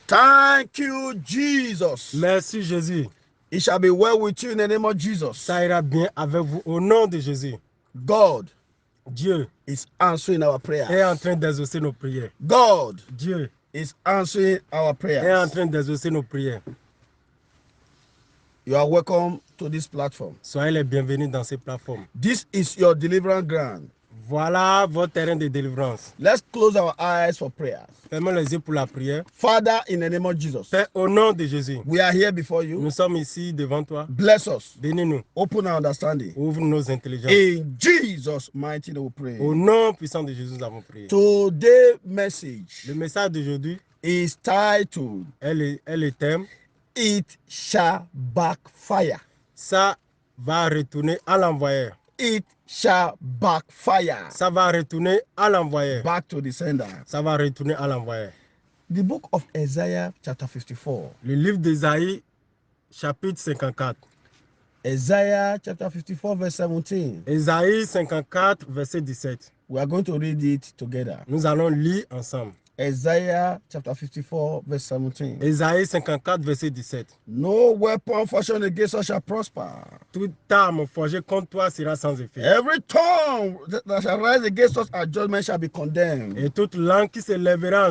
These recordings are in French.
Thank you, Jesus. Merci Jésus. It shall be well with you in the name of Jesus. Ça ira bien avec vous au nom de Jésus. God Dieu is answering our prayers. est en train d'exaucer nos prières. God Dieu is answering our est en prayers. train d'exaucer nos prières. You are welcome to this platform. Soyez les bienvenus dans ces plateformes. This is your deliverance ground. Voilà votre terrain de délivrance. Let's close our eyes for prayers. Fermez les yeux pour la prière. Father, in the name of Jesus, Père, au nom de Jésus, we are here before you. nous sommes ici devant toi. Bless us. Bénis-nous. Open our understanding. Ouvre nos intelligences. In Jesus' mighty name we pray. Au nom puissant de Jésus, nous avons prié. Today's message Le message d'aujourd'hui is titled, est le thème. It shall backfire. Ça va retourner à l'envoyeur. It shall backfire. Ça va retourner à l'envoyeur. Back to the sender. Ça va retourner à l'envoyeur. The book of Isaiah chapter 54. Le livre d'Ésaïe, chapitre 54. Isaiah chapter 54 verse 17. Ésaïe 54, verset 17. We are going to read it together. Nous allons lire ensemble. Isaiah chapter 54 verse 17. Ésaïe 54, verset 17. No weapon fashioned against us shall prosper. Toute arme forgée contre toi sera sans effet. Every tongue that shall rise against us at judgment shall be condemned. Et toute langue qui se lèvera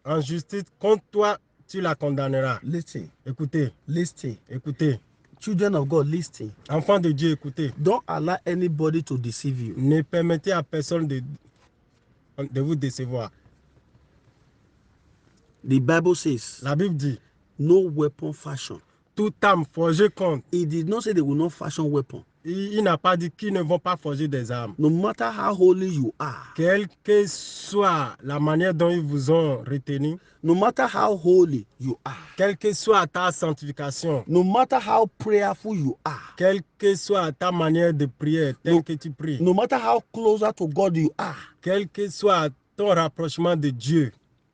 en justice contre toi, tu la condamneras. Listen, Écoutez, listen. écoutez. Children of God, listen. Enfants de Dieu, écoutez. Don't allow anybody to deceive you. Ne permettez à personne de vous décevoir. The Bible says, La Bible dit, no weapon fashion. toute arme forgée contre. It did not say they will not fashion weapon. Il n'a pas dit qu'ils ne vont pas forger des armes. No matter how holy you are, Quelle que soit la manière dont ils vous ont retenu, no matter how holy you are, quelle que soit ta sanctification, no matter how prayerful you are, quelle que soit ta manière de prière, telle que tu pries, no matter how closer to God you are, quel que soit ton rapprochement de Dieu,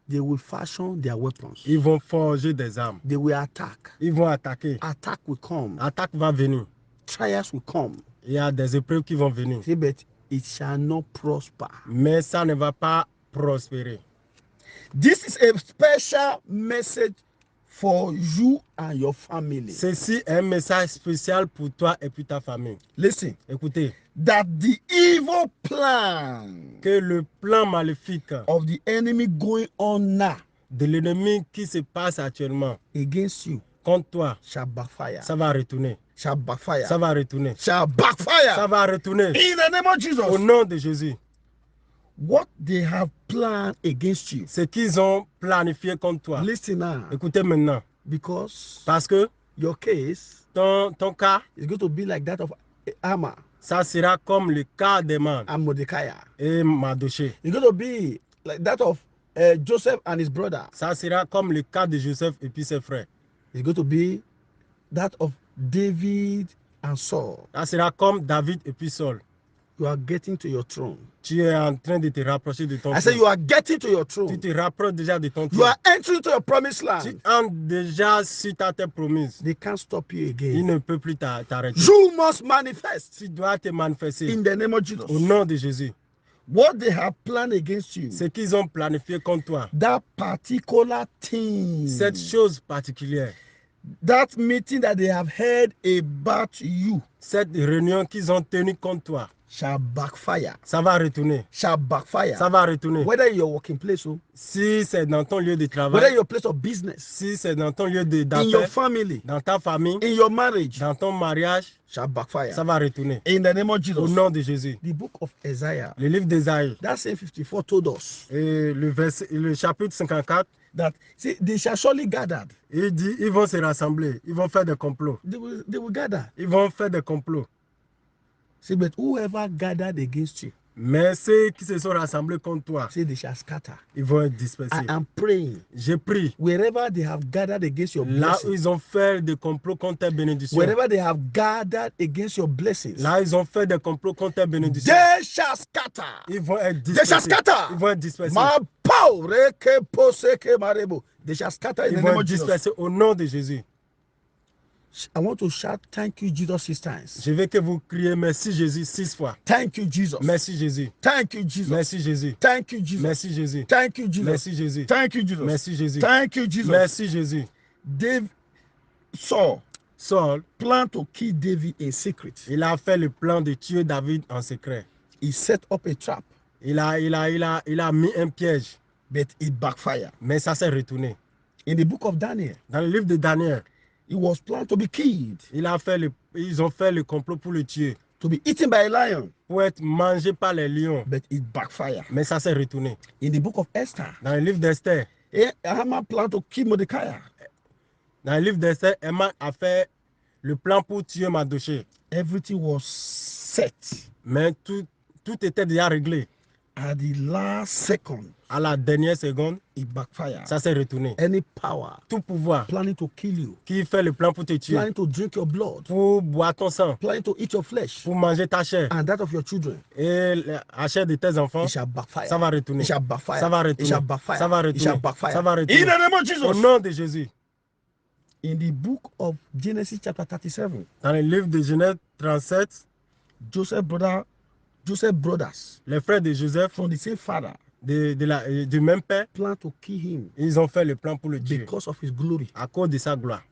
they will fashion their weapons. ils vont forger des armes. They will attack. Ils vont attaquer. Attack will come. L'attaque va venir. Trials will come. Il y a des épreuves qui vont venir. But it shall not prosper. Mais ça ne va pas prospérer. This is a special message for you and your family. Ceci est un message spécial pour toi et pour ta famille. Listen, Écoutez, that the evil plan que le plan maléfique of the enemy going on now de l'ennemi qui se passe actuellement against you contre toi, shall backfire. ça va retourner. Shall backfire. Ça va retourner. Shall backfire. Ça va retourner. In the name of Au Jesus. nom de Jésus. What they have planned against you. Ce qu'ils ont planifié contre toi. Listen now. Écoutez maintenant. Because Parce que your case ton cas, is going to be like that of Haman ça sera comme le cas d'Aman and Mordecai. et Mardoché. It's going to be like that of Joseph and his brother. Ça sera comme le cas de Joseph et puis ses frères. It's going to be that of David and Saul. Ça sera comme David et puis Saul. You are getting to your throne. Tu es en train de te rapprocher de ton I say trône. you are getting to your Tu throne. te rapproches déjà de ton You trône. are entering to your promised Tu land. entres déjà sur ta terre promise. They can't stop you Il again. ne peut plus t'arrêter. You must manifest Tu dois te manifester in the name of Jesus. au nom de Jésus. What they have planned against you, Ce qu'ils ont planifié contre toi. that particular thing, Cette chose particulière. that meeting that they have heard about you, Cette réunion qu'ils ont tenue contre toi. shall backfire. Ça va retourner. Shall backfire. Ça va retourner. Whether in your working place, Si c'est dans ton lieu de whether travail, your place of business, si c'est dans ton lieu in your d'affaires, family, dans ta famille, in your marriage, dans ton mariage, shall backfire. ça va retourner. In the name of Au Jesus. nom de Jésus. The book of Isaiah, Le livre d'Ésaïe, that same 54 told us et le chapitre 54, that see, they shall surely gather. il dit ils vont se rassembler, ils vont faire des complots. They will gather. Ils vont faire des complots. See, but whoever gathered against you, Mais ceux qui se sont rassemblés contre toi, say they shall scatter. ils vont être dispersés. I am praying J'ai pris wherever they have gathered against your là où blessings, ils ont fait des complots contre tes bénédictions. wherever they have gathered against your blessings, Là, ils ont fait des complots contre tes bénédictions. they shall scatter. Ils vont être They shall dispersés. scatter. Ils vont être dispersés. Ma pow, reke poseke marebo. They shall scatter in Ils the vont name être of Jesus. dispersés au nom de Jésus. I want to shout thank you, Jesus, 6 times. Je veux que vous criez merci Jésus 6 fois. Thank you, Jesus. Merci Jésus. Thank you, Jesus. Merci Jésus. Thank you, Jesus. Merci Jésus. Thank you, Jesus. Merci Jésus. Thank you, Jesus. Merci Jésus. Thank you, Jesus. Merci Jésus. Saul planned to kill David in secret. Il a fait le plan de tuer David en secret. He set up a trap. Il a mis un piège. But it backfired. Mais ça s'est retourné. In the book of Daniel, dans le livre de Daniel, he was planned to be killed. Ils ont fait le complot pour le tuer. To be eaten by a lion. Pour être mangé par les lions. But it backfired. Mais ça s'est retourné. In the book of Esther, dans le livre d'Esther, Haman planned to kill Mordecai. Dans le livre d'Esther, Haman a fait le plan pour tuer Mardochée. Everything was set. Mais tout était déjà réglé. At the last second, à la dernière seconde, it backfired. Ça s'est retourné. Any power, tout pouvoir, planning to kill you, qui fait le plan pour te tuer, planning to drink your blood, pour boire ton sang, planning to eat your flesh, pour manger ta chair, and that of your children, et la chair de tes enfants, it shall backfire. Ça va retourner. It shall backfire. Ça va retourner. It shall backfire. Ça va retourner. It shall backfire. Ça va retourner. In the name of Jesus. Au nom de Jésus. In the book of Genesis chapter 37, dans le livre de Genèse 37, Joseph brothers, les frères de Joseph, from the same father, du même père, plan to kill him. Ils ont fait le plan pour le tuer. Because of his glory. À cause de sa gloire.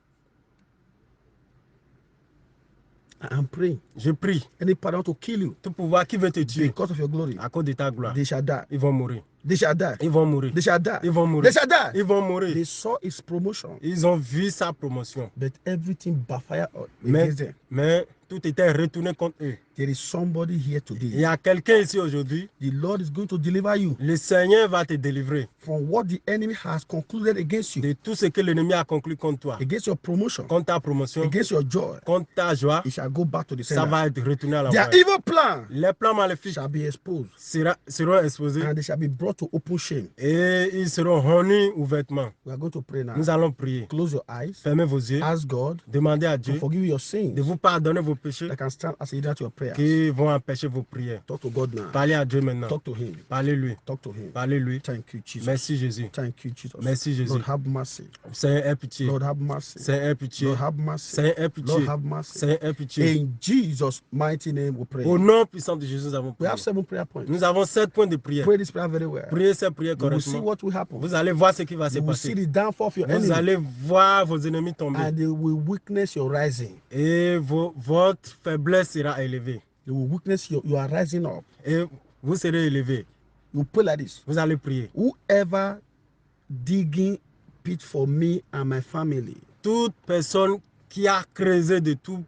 I am praying. Je prie. Any power to kill you. Tout pouvoir qui veut te tuer. Because of your glory. À cause de ta gloire. They shall die. Ils vont mourir. They shall die. Ils vont mourir. They shall die. Ils vont mourir. They shall die. Ils vont mourir. They saw his promotion. Ils ont vu sa promotion. But everything backfired against them. Mais tout était retourné contre eux. There is somebody here today. Il y a quelqu'un ici aujourd'hui. The Lord is going to deliver you. Le Seigneur va te délivrer. From what the enemy has concluded against you. De tout ce que l'ennemi a conclu contre toi. Against your promotion. Contre ta promotion. Against your joy. Contre ta joie. It shall go back to the ça sender. va être retourné à la Their evil plan. Les plans maléfiques shall be exposed. Seront exposés. And they shall be brought to open shame. Et ils seront honnis ouvertement. We are going to pray now. Nous allons prier. Close your eyes. Fermez vos yeux. Ask God. Demandez à Dieu to forgive your sins. De vous pardonner vos péchés. That can stand as a hindrance to your prayers. Qui vont empêcher vos prières. Talk to God now. Parlez à Dieu maintenant. Talk to him. Parlez-lui. Talk to him. Parlez-lui. Thank you, Jesus. Merci Jésus. Thank you, Jesus. Merci Jésus. Lord, have mercy. Seigneur, aie pitié. Lord, have mercy. Seigneur, aie pitié. Lord, have mercy. Seigneur, aie pitié. Lord, have mercy. Seigneur, aie pitié. In Jesus' mighty name we pray. Au nom puissant de Jésus, nous avons We prié. have 7 prayer points. Nous avons 7 points de prière. Pray this prayer very well. Priez cette prière You will see correctement. what will happen. Vous allez voir ce qui va se You will see passer. the downfall of your Vous enemy. allez voir vos ennemis tomber. And they will witness your rising. Et votre faiblesse sera élevée. They will witness you are rising up. Et vous serez élevé. You pray like this. Vous allez prier. Whoever digging pit for me and my family. Toute personne qui a creusé de tout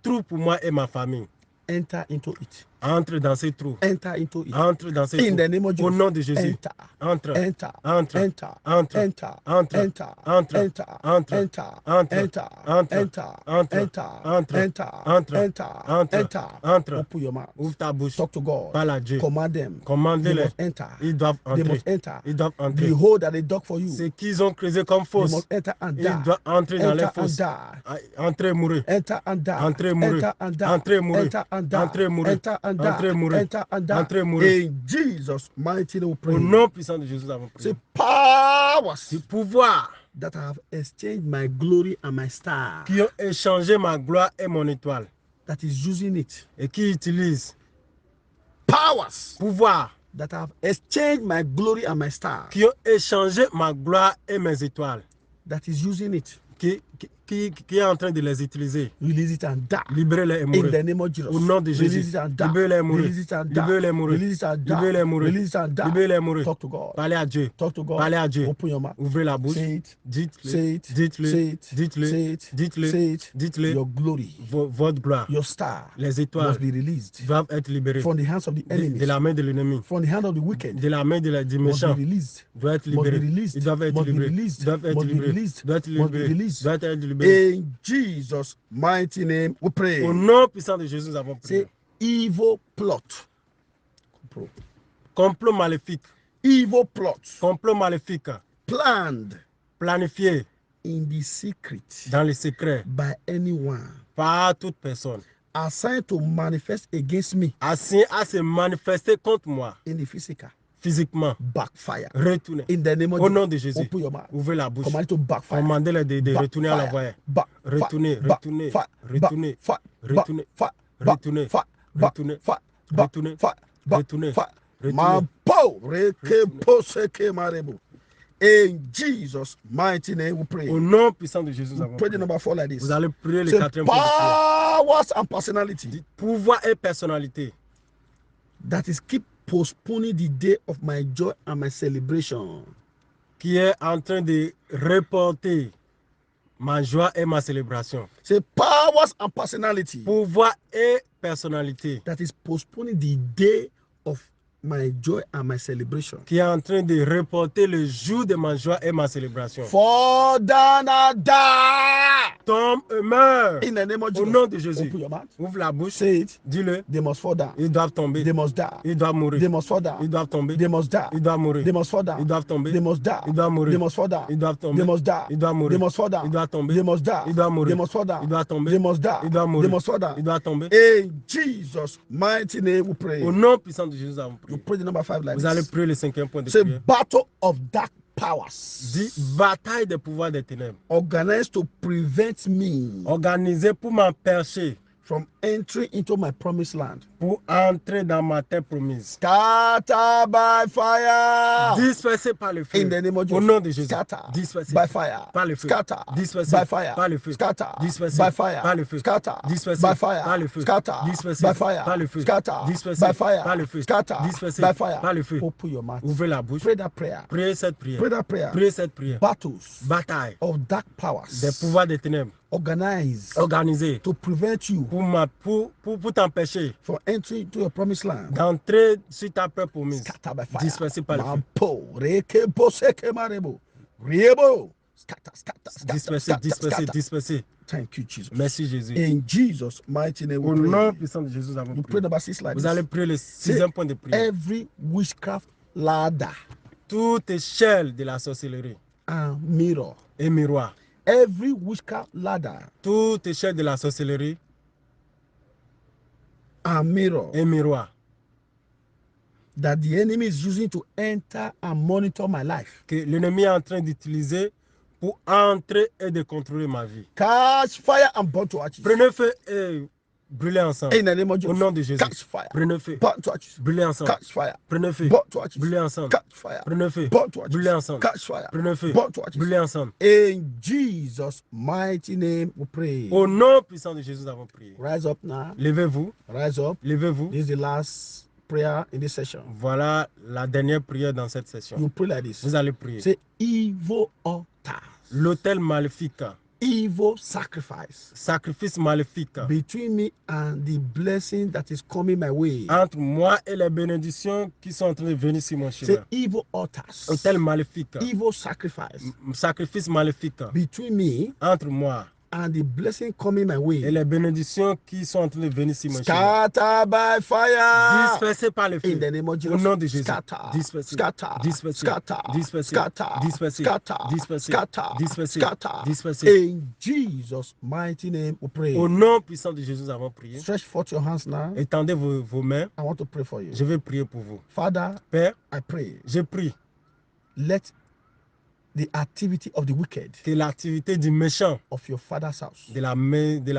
trou pour moi et ma famille. Enter into it. Entre dans ces trous. Enter into it. Entre dans ces In trous. the name of Jesus. Au nom de Jésus. Enter. Entre. Enter. Entre. Enter. Entre. Enter. Entre. Enter. Entre. Enter. Entre. Enter. Entre. Enter. Entre. Enter. Entre. Enter. Entre. Enter. Entre. Enter. Entre. Enter. Entre. Open your mouth. Ouvre ta bouche. Talk to God. Parle à Dieu. Command them. They Commandez-les. must enter. Ils doivent They entrer. must enter. Ils doivent entrer. The hole that they dug for you. Ce qu'ils ont creusé comme They fosse. must enter and die. Ils doivent entrer dans les Enter and fosses. die. Entrer, mourir. Enter and die. Entrez, mourir. Enter and die. Entrez, mourir. Enter and die. Entrez, mourir. Enter and die. Entrez, mourir. Enter and die. Entrez, mourir. In Jesus' mighty name we pray. Au nom puissant de Jésus, nous avons prié. Say powers Du pouvoir that have exchanged my glory and my star. qui ont échangé ma gloire et mon étoile That is using it. et qui utilisent Powers pouvoir that have exchanged my glory and my star. qui ont échangé ma gloire et mes étoiles, That is using it. qui est en train de les utiliser. Release it and die. Libérez-les et In mourez. the name of Jesus. Au nom de Jésus. Release it and die. Libérez-les et mourez. Release it and die. Libérez-les et mourez. Release it and die. Libérez-les et mourez. Release it and die. Libérez-les et mourez. Talk to God. Parlez à Dieu. Talk to God. Parlez à Dieu. Open your mouth. Ouvrez la bouche. Say it. Dites-le. Say it. Dites-le. Say it. Dites-le. Say it. Dites-le. Say it. Dites-le. Your glory. Votre gloire. Your star Les étoiles must be released doivent être libérées from the hands of the enemy. de la main de l'ennemi, From the hand of the wicked. de la main du Must méchant. be released. Doivent être Must be libérés. released. Ils doivent être Must be libérés. released. Doivent être Must be libérés. released. Doivent être Must be libérés. released. Doivent être libérés. In Jesus' mighty name we pray. Au nom puissant de Jésus, nous avons prié. Say evil plot. Complot maléfique. Evil plot. Complot maléfique. Planned Planifié in the secret dans le secret by anyone. par toute personne. Assigned to manifest against me Assigné à se manifester contre moi in the physical. physiquement, backfire. retournez. In the name of Au nom Jesus, de Jésus, open your mouth. ouvrez la bouche. Command it to backfire. Commandez-les de retourner à l'envoyeur. Retournez, retournez, retournez, retournez, retournez, retournez, retournez, retournez, retournez. In Jesus' mighty name we pray. Au nom puissant de Jésus, nous avons Pray the prié. number 4 like this. Vous allez prier le Say, quatrième point de prière. powers and personality Dites pouvoir et personnalité that is keep postponing the day of my joy and my celebration. qui est en train de reporter ma joie et ma célébration. Say, powers and personality Pouvoir et personnalité that is postponing the day of my joy and my celebration. qui est en train de reporter le jour de ma joie et ma célébration. Fall down and die. Tombe et meurt. In the name of Au Jesus. nom de Jésus. Open your mouth. Ouvre la bouche. Say it. Dis-le. They must fall down. Ils doivent tomber. They must die. Ils doivent mourir. They must fall Ils down. doivent tomber. They must die. Ils doivent mourir. They must fall down. Ils doivent tomber. They must die. Ils doivent mourir. They must fall down. Ils doivent tomber. They must die. Ils doivent mourir. They must fall down. Ils doivent tomber. They must die. Ils doivent mourir. They must fall down. Ils doivent tomber. They must die. Ils doivent They mourir. must fall down. Ils doivent tomber. In Jesus' mighty name we pray. Au nom puissant de Jésus, nous avons You prié. pray the number 5 like Vous allez this. prier le cinquième point de Say, prière. battle of dark powers Dit bataille des pouvoirs des ténèbres. organized to prevent me Organisée pour m'empêcher from entering into my promised land. pour entrer dans ma terre promise. Scatter by fire. Dispersé par le feu. In the name of Au Jesus. nom de Jésus. Scatter Dispersé by fire. par le feu. Scatter Dispersé by fire. par le feu. Scatter Dispersé by fire. par le feu. Scatter Dispersé by fire. par le feu. Scatter Dispersé by fire. par le feu. Scatter Dispersé by fire. par le feu. Scatter Dispersé by fire. par le feu. Open your mouth. Ouvrez la bouche. Pray that prayer. Priez cette prière. Pray that prayer. Priez cette prière. Battles Bataille of dark powers des pouvoirs des ténèbres. organized Organisée to prevent you pour t'empêcher from entering into your promised land. d'entrer sur ta terre promise. Scatter by fire. Dispersé par le feu. Mampo, rekebo, sekemarebo, riebo. Scatter, scatter, scatter, Dispersé, scatter, dispersé, scatter. dispersé. Thank you, Jesus. Merci Jésus. In Jesus' mighty name Au we nom pray. puissant de Jésus, nous avons You pray prié. number 6 like Vous this. allez prier le sixième point de prière. Every witchcraft ladder Toute échelle de la sorcellerie and mirror. et miroir. Every witchcraft ladder Toute échelle de la sorcellerie and mirror et miroir that the enemy is using to enter and monitor my life. que l'ennemi est en train d'utiliser pour entrer et de contrôler ma vie. Catch fire and burn to ashes. Prenez feu et brûlez ensemble. In the name of Au Jesus. nom de Jésus. Catch fire. Prenez feu, Burn to ashes. brûlez ensemble. Catch fire. Prenez feu, Burn to ashes. brûlez ensemble. Catch fire. Prenez feu, Burn to ashes. brûlez ensemble. Catch fire. Prenez feu, Burn to ashes. brûlez ensemble. In Jesus' mighty name we pray. Au nom puissant de Jésus, nous avons prié. Rise up now. Levez-vous, Rise up. levez-vous. This is the last prayer in this session. Voilà la dernière prière dans cette session. You pray like this. Vous allez prier. Say evil altars, L'autel maléfique, evil sacrifice sacrifice maléfique between me and the blessing that is coming my way. entre moi et les bénédictions qui sont en train de venir sur mon Say chemin. evil altars, Autel maléfique, evil sacrifice sacrifice maléfique between me entre moi and the blessing coming my et way. les bénédictions qui sont en train de venir sur mon chemin. Scatter by fire. Dispersé par le feu. In the name of Au Jesus. nom de Jésus. Scatter. Dispersé. Scatter. Dispersé. Scatter. Dispersé. Scatter. Dispersé. Scatter. Dispersé. Scatter. Dispersé. Scatter. Dispersé. In Jesus' mighty name we pray. Au nom puissant de Jésus, nous avons prié. Stretch forth your hands now. Étendez vos mains. I want to pray for you. Je vais prier pour vous. Father, Père, I pray. je prie Let the activity of the wicked que l'activité du méchant of your father's house, de la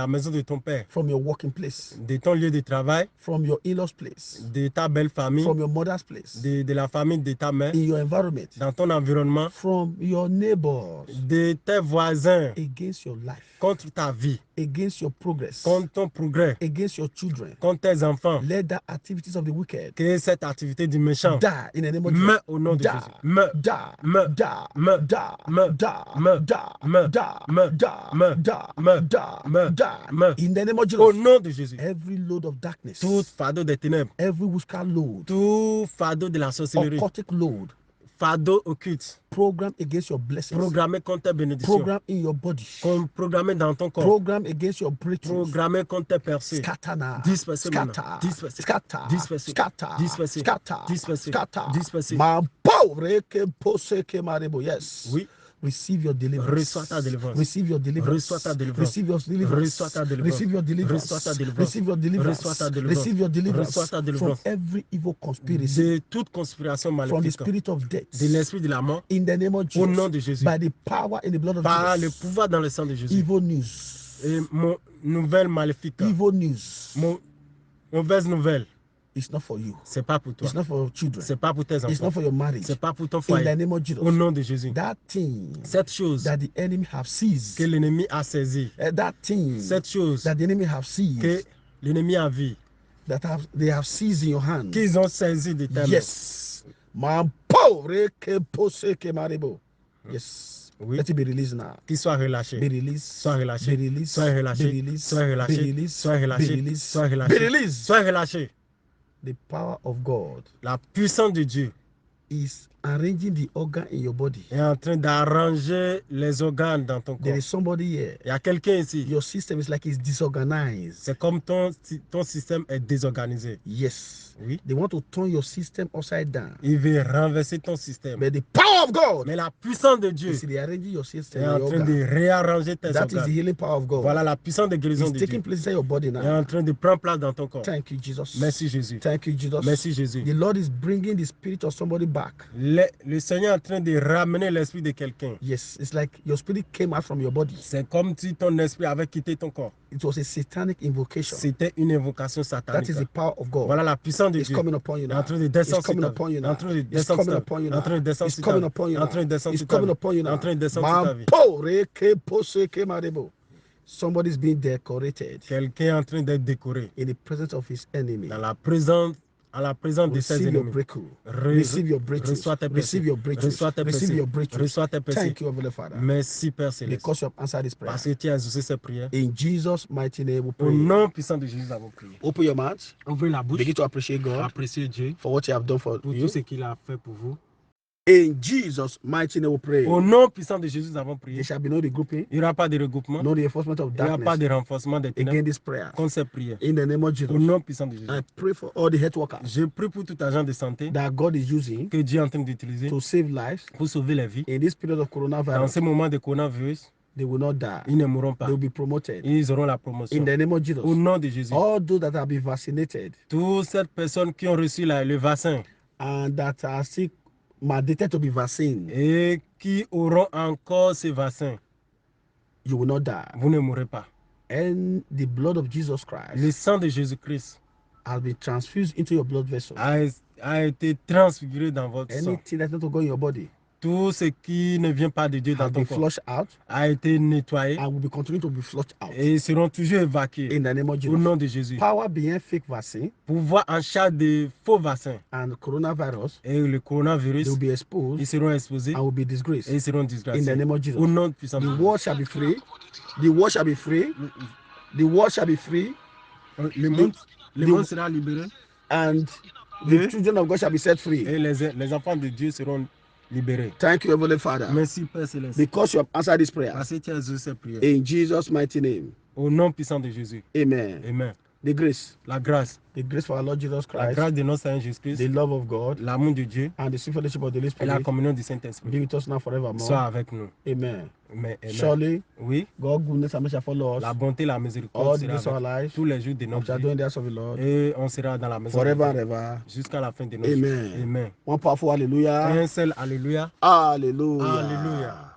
maison de ton père, from your working place, de ton lieu de travail, from your in-laws place, de ta belle famille, from your mother's place, de la famille de ta mère, in your environment, dans ton environnement, from your neighbors, de tes voisins, against your life, contre ta vie, against your progress, contre ton progrès, against your children. contre tes enfants. Let the activities of the wicked Que cette activité du méchant die in the name of meurt Jesus. au nom de Die. Jésus. Meurt, Die, Me. die, Me. die, Me. die, Me. die, Me. die, Me. die, Me. die, Me. die, Me. die. Me. In the name of au Jesus. nom de Jésus. Every load of darkness, Tout fardeau des ténèbres, every witchcraft load, tout fardeau de la sorcellerie, occultic load, fardeau occulte, program against your blessings, programmé contre tes bénédictions, program in your body, programmé dans ton corps, program against your breakthrough. programmé contre tes percées. Scatter now. Dispersé Scatter. maintenant. Dispersé. Scatter. Dispersé. Scatter. Dispersé. Scatter. Dispersé. Scatter. Dispersé. Ma pauvre que pose que marebo. Yes. Oui. Receive your deliverance. Reçois ta délivrance. Receive your deliverance. Reçois ta délivrance. Receive your deliverance. Reçois ta délivrance. Receive your deliverance. Reçois ta délivrance. Receive your deliverance. Reçois ta délivrance. Receive your deliverance. Reçois ta From délivrance. every evil conspiracy. De toute conspiration From the maléfique. spirit of death. De l'esprit de la mort. In the name of Au nom de Jesus. Jésus. By the power in the blood of Par le Jesus. pouvoir dans le sang de Jésus. Evil news. Et mon nouvelle maléfique. Evil news. Mauvaise nouvelle. It's not for you. C'est pas pour toi. It's not for your children. C'est pas pour tes It's not enfants. for your marriage. C'est pas pour ton In foyer. the name of Jesus. Au nom de Jésus. That thing Cette chose that the enemy have seized. que l'ennemi a saisie. That thing Cette chose that the enemy have seized. que l'ennemi a vu. That they have seized in your hand. Qu'ils ont saisi de ta main. Yes. Yes. Oui. Let it be released now. Qu'il soit relâché. Be released. Sois relâché. Be released. Sois relâché. Be released. Sois relâché. Be released. Sois Be relâché. released. Sois Be relâché. released. Sois relâché. The power of God La puissance de Dieu is arranging the organ in your body. est en train d'arranger les organes dans ton There corps. is somebody here. Il y a quelqu'un ici. Your system is like it's disorganized. C'est comme ton système est désorganisé. Yes. Oui. They want to turn your system upside down. Il veut renverser ton système. But the power of God Mais la puissance de Dieu is arranging your system. est and en your train organ. de réarranger tes That is the organes. healing power of God. Voilà la puissance de guérison It's de Dieu. taking place in your body Il est now. en train de prendre place dans ton corps. Thank you, Jesus. Merci Jésus. Thank you, Jesus. Merci Jésus. The Lord is bringing the spirit of somebody back. Le Seigneur est en train de ramener l'esprit de quelqu'un. Yes, it's like your spirit came out from your body. C'est comme si ton esprit avait quitté ton corps. It was a satanic invocation. C'était une invocation That satanique. is the power of God. Voilà la puissance de It's Dieu. coming upon you Il est en now. train de It's descendre sur coming ta upon vie. you Il est en now. train de It's descendre coming sur ta upon vie. you Il est en train de now. descendre It's sur ta coming vie. upon Il you est en now. train de descendre It's sur ta coming vie. upon you Il est now. en train de descendre sur ta vie. Somebody's being decorated Quelqu'un est en train d'être décoré in the presence of his enemy. dans la présence, à la présence de ses Receive your ennemis. breakthrough. Receive your breakthrough. Reçois tes Receive percées. your breakthrough. Reçois tes Receive percées. your breakthrough. Reçois tes percées. Thank you, Heavenly Father. Merci Père Céleste. Because you have answered this prayer. Parce que tu as exaucé ces prières. In Jesus' mighty name we Au pray. nom puissant de Jésus, nous avons prié. Open your mouth. Ouvrez la bouche. Begin to appreciate God Appréciez Dieu for what you have done for pour you. tout ce qu'il a fait pour vous. In Jesus' mighty name we pray. Au nom puissant de Jésus, nous avons prié. There shall be no regrouping, Il n'y aura pas de regroupement. no reinforcement of Il n'y aura pas darkness de renforcement des against ténèbres this prayer. contre ces prières. In the name of Jesus. Au nom puissant de Jésus. I pray for all the health workers Je prie pour tout agent de santé that God is using que Dieu est en train d'utiliser to save lives pour sauver les vies. in this period of Dans coronavirus. ce moment de coronavirus, They will not die. ils ne mourront pas. They will be promoted. Ils auront la promotion. In the name of Jesus. Au nom de Jésus. All those that have been vaccinated Toutes ces personnes qui ont reçu le vaccin and that are still mandated to be vaccinated, et qui auront encore ce vaccin, you will not die. vous ne mourrez pas. And the blood of Jesus Christ Le sang de Jésus-Christ has been transfused into your blood vessel. a été transfiguré dans votre sang. Anything that's not to go in your body Tout ce qui ne vient pas de Dieu dans has ton been corps flushed out a été nettoyé and will be continuing to be flushed out. et seront toujours évacués In the name of au Jesus. nom de Jésus. Power behind fake vaccine Pouvoir en charge de faux vaccins and coronavirus, et le they coronavirus, will be ils exposed seront exposés and will be et disgraced. ils seront In disgraciés. the name of Jesus. Au nom puissant de The Jésus. world shall be free. The world shall be free. The world shall be free. Le monde sera libéré And Oui. the children of God shall be set free. et les enfants de Dieu seront libérés. Thank you, Heavenly Father, Merci Père Céleste. because you have answered this prayer. Parce que tu as exaucé ces prières. In Jesus' mighty name. Au nom puissant de Jésus. Amen. Amen. The grace La grâce for our Lord Jesus la Christ, grâce de notre Seigneur Jésus-Christ, the love of God, l'amour de Dieu and the sweet fellowship of the Holy et la Spirit communion du be Saint-Esprit with us now soient forevermore. avec nous. Amen. Amen. Amen. Surely, Oui, God's goodness and mercy shall follow us la bonté, la all miséricorde the sera days of our avec lives. tous les jours de We notre shall vie. do in the house of the Lord Et on sera dans la maison de forever and Dieu ever. jusqu'à la fin de notre vie. Amen. Amen. One powerful hallelujah. Un seul Alléluia. Hallelujah. Alléluia.